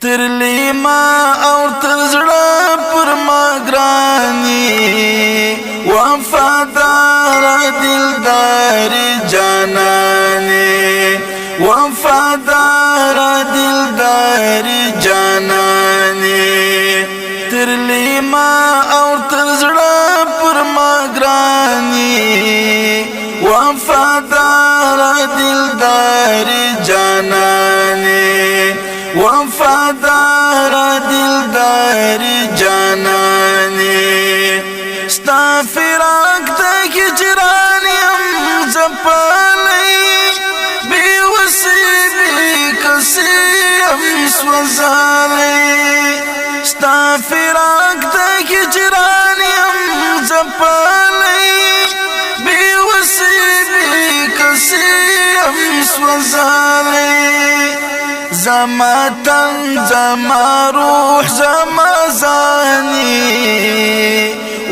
ترلی ما او تزړه پر ما ګرانی وفادار دلدار جانانی وفادار دلدار جانانی ترلی ما او تزړه پر ما ګرانی وفادار دلدار جانانی وفادار دلدار جانانی ستا فراق تا هجران یم زپالی بی وسی بی کسی یم سوزالی ستا فراق تا هجران یم زپالی بی وسی بی کسی یم سوزالی زما تن زما روح زما زانی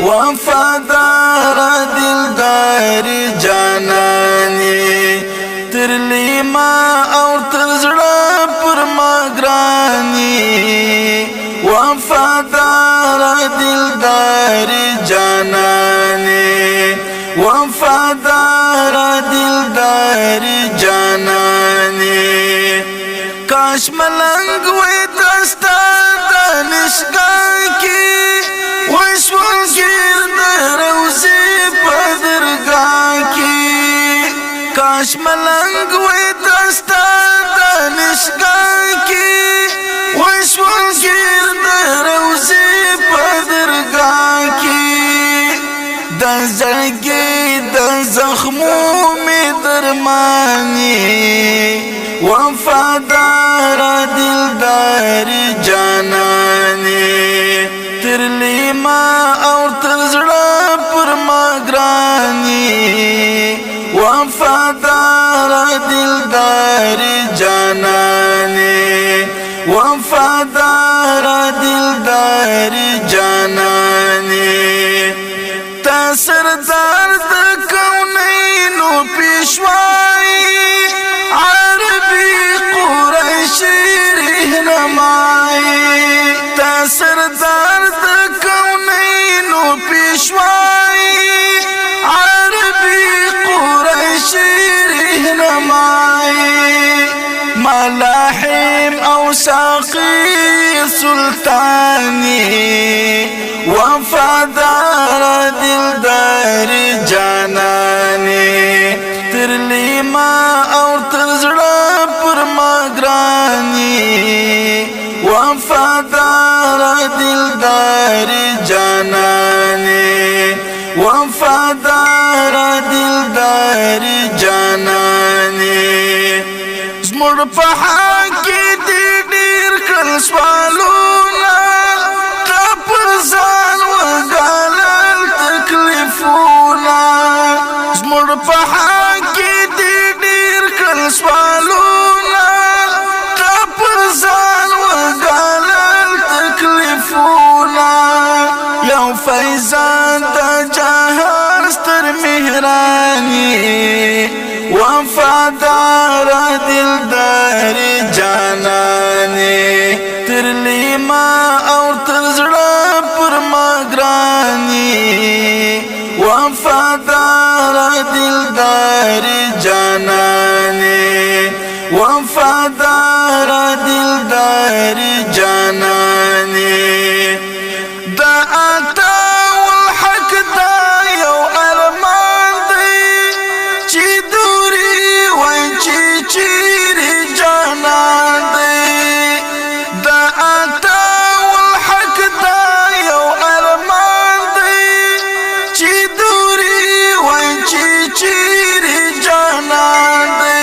وفادار دلدار جانانی ترلی ما او تزړه پر ما ګرانی وفادار دلدار جانانی وفادار دلدار جانانی کاش ملنگ وی دستا دانشگاه کی وشون گیر در روزی پدرگاه کی کاش ملنگ وی دستا دانشگاه کی وشون گیر در روزی پدرگاه کی د زړګي د زخمو می درمانی وفادار دلدار جانانی ترلی ما او تزړه پر ما ګرانی وفادار دلدار جانانی وفادار دلدار جانانی تا سردار د کونینو پیشوای رهنمائی تا سردار د کونینو پیشوای عربی قریشی رهنمائی ملاحم او ساقی سلطانی وفادار دلدار جانانی ترلی ما او تزړه پر ما ګرانی وفادار دلدار جانانی وفادار دلدار جانانی زموږ په حق کې ډېر کړل سوالونه تا پر ځان وګالل تکلیفونه زموږ په حق کې ډېر کړل سوالونه تا پر ځان وګالل تکلیفونه یو فیضان د جهان ستر مهراني وفادار دلدار جانانی ترلی ما او تزړه پر ما ګرانی وفادار دلدار جانانی وفادار دلدار جانانی دا آتا والحق دا یو ارمان دی چی دوری وی چی چیری جانان دی دا آتا والحق دا یو ارمان دی چی دوری وی چی چیری جانان دی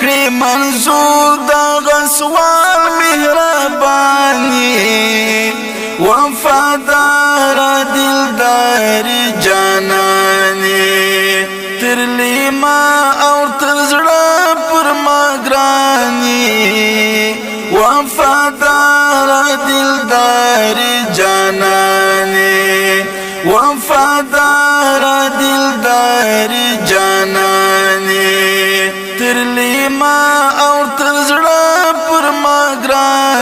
کری منظور دا غسوال مهربانی وفادار دلدار جانانی ترلی ما او تزړه پر ما ګرانی وفادار دلدار جانانی وفادار دلدار جانانی ترلی ما او تزړه پر ما ګرانی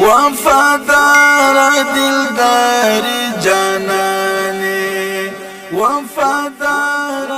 وفادار دلدار جانانه وفادار